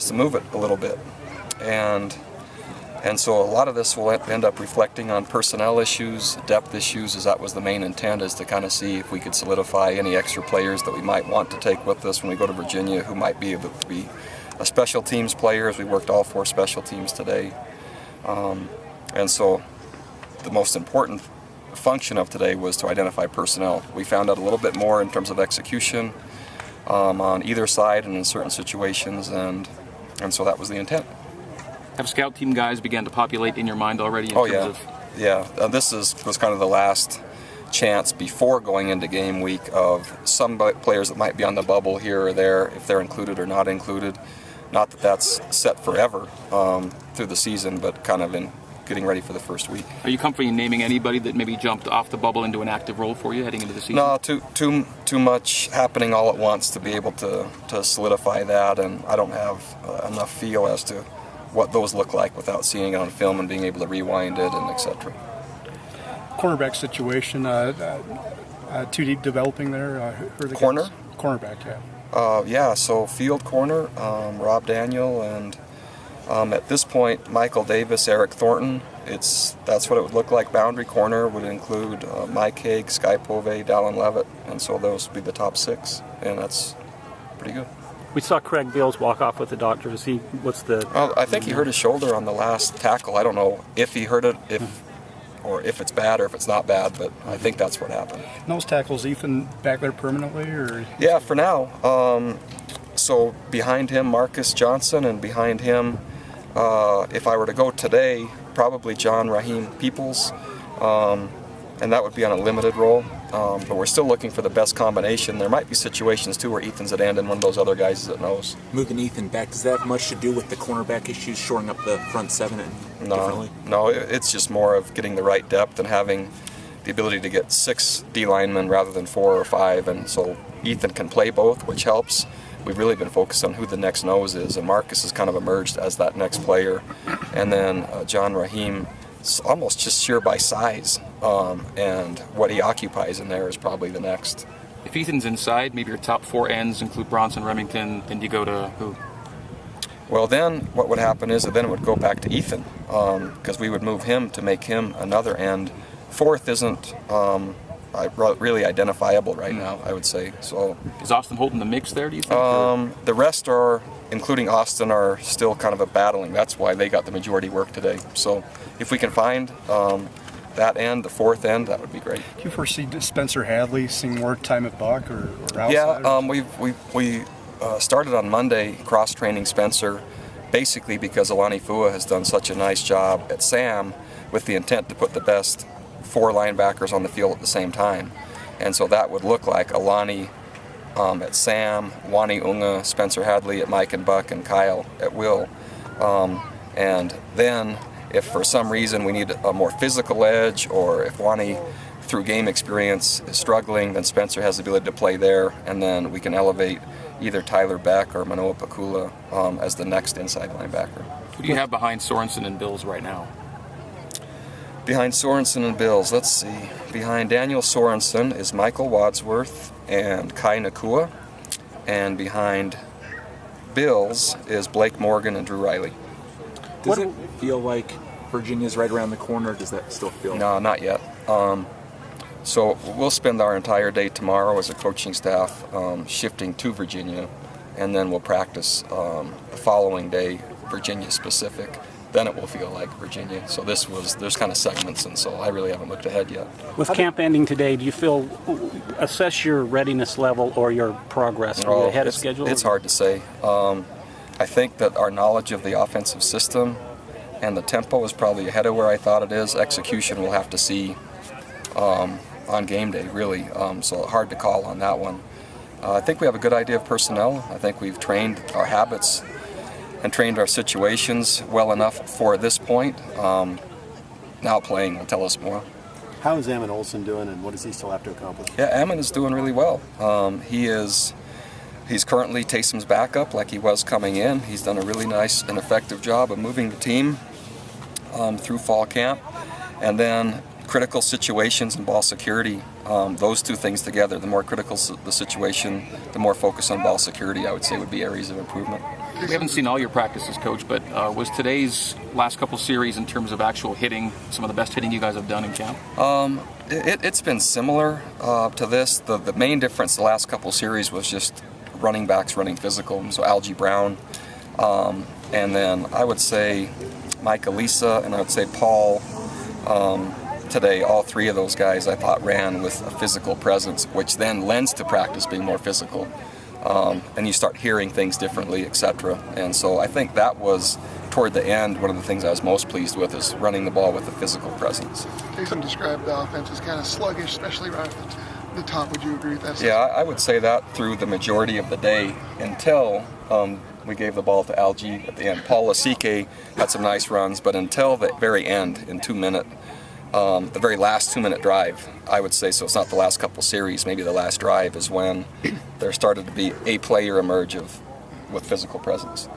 to move it a little bit. And so a lot of this will end up reflecting on personnel issues, depth issues, as that was the main intent, is to kind of see if we could solidify any extra players that we might want to take with us when we go to Virginia, who might be able to be a special teams player, as we worked all 4 special teams today. And so the most important function of today was to identify personnel. We found out a little bit more in terms of execution on either side and in certain situations, and so that was the intent. Have scout team guys began to populate in your mind already? Yeah. This was kind of the last chance before going into game week of some players that might be on the bubble here or there, if they're included or not included. Not that that's set forever through the season, but kind of in getting ready for the first week. Are you comfortable in naming anybody that maybe jumped off the bubble into an active role for you heading into the season? No, too much happening all at once to be able to solidify that, and I don't have enough feel as to what those look like without seeing it on film and being able to rewind it and etc. Cornerback situation, too deep developing there. Who are the Corner? guys? Cornerback, yeah. So field corner, Rob Daniel, and at this point, Michael Davis, Eric Thornton. That's what it would look like. Boundary corner would include Mike Haig, Sky Pove, Dallin Levitt, and so those would be the top 6, and that's pretty good. We saw Craig Bills walk off with the doctor. I think he hurt his shoulder on the last tackle. I don't know if he hurt it, or if it's bad or if it's not bad, but I think that's what happened. Nose tackles, Ethan back there permanently, or? Yeah, for now. So behind him, Marcus Johnson, and behind him, if I were to go today, probably John Raheem Peoples, and that would be on a limited role. But we're still looking for the best combination. There might be situations too where Ethan's at end and one of those other guys is at nose. Moving Ethan back, does that have much to do with the cornerback issues, shoring up the front 7 differently? No, it's just more of getting the right depth and having the ability to get 6 D linemen rather than 4 or 5, and so Ethan can play both, which helps. We've really been focused on who the next nose is, and Marcus has kind of emerged as that next player. And then John Raheem, almost just sheer by size, and what he occupies in there is probably the next. If Ethan's inside, maybe your top 4 ends include Bronson, Remington, then you go to who? Well, then what would happen is that then it would go back to Ethan, because we would move him to make him another end. 4th isn't really identifiable right now, I would say. So is Austin Holt in the mix there, do you think? The rest are, including Austin, are still kind of a battling. That's why they got the majority work today. So if we can find that end, the 4th end, that would be great. Do you foresee Spencer Hadley seeing more time at Buck or outside? Yeah, we started on Monday cross-training Spencer, basically because Alani Fua has done such a nice job at Sam with the intent to put the best 4 linebackers on the field at the same time. And so that would look like Alani at Sam, Wani Unga, Spencer Hadley at Mike and Buck, and Kyle at Will. And then if for some reason we need a more physical edge, or if Wani through game experience is struggling, then Spencer has the ability to play there, and then we can elevate either Tyler Beck or Manoa Pakula as the next inside linebacker. Who do you have behind Sorensen and Bills right now? Behind Sorensen and Bills, let's see. Behind Daniel Sorensen is Michael Wadsworth and Kai Nakua. And behind Bills is Blake Morgan and Drew Riley. Does it feel like Virginia's right around the corner, or does that still feel? No, not yet. So we'll spend our entire day tomorrow as a coaching staff shifting to Virginia, and then we'll practice the following day, Virginia specific. Then it will feel like Virginia. So there's kind of segments, and so I really haven't looked ahead yet. With camp ending today, do you assess your readiness level or your progress? Are you ahead of schedule? It's hard to say. I think that our knowledge of the offensive system and the tempo is probably ahead of where I thought it is. Execution we'll have to see on game day, really. So hard to call on that one. I think we have a good idea of personnel. I think we've trained our habits and trained our situations well enough for this point. Now playing will tell us more. How is Ammon Olsen doing, and what does he still have to accomplish? Yeah, Ammon is doing really well. He's currently Taysom's backup like he was coming in. He's done a really nice and effective job of moving the team through fall camp. And then critical situations and ball security, those two things together, the more critical the situation, the more focus on ball security, I would say, would be areas of improvement. We haven't seen all your practices, Coach, but was today's last couple series in terms of actual hitting some of the best hitting you guys have done in camp? It's been similar to this. The main difference the last couple series was just running backs running physical. So Algie Brown, and then I would say Mike Elisa, and I would say Paul. Today, all three of those guys I thought ran with a physical presence, which then lends to practice being more physical. And you start hearing things differently, etc. And so I think that was, toward the end, one of the things I was most pleased with is running the ball with a physical presence. Jason described the offense as kind of sluggish, especially right at the top. Would you agree with that? Yeah, I would say that through the majority of the day until we gave the ball to Algie at the end. Paul Lasike had some nice runs, but until the very end, in 2 minute, the very last 2 minute drive, I would say, so it's not the last couple series, maybe the last drive is when there started to be a player emerge with physical presence.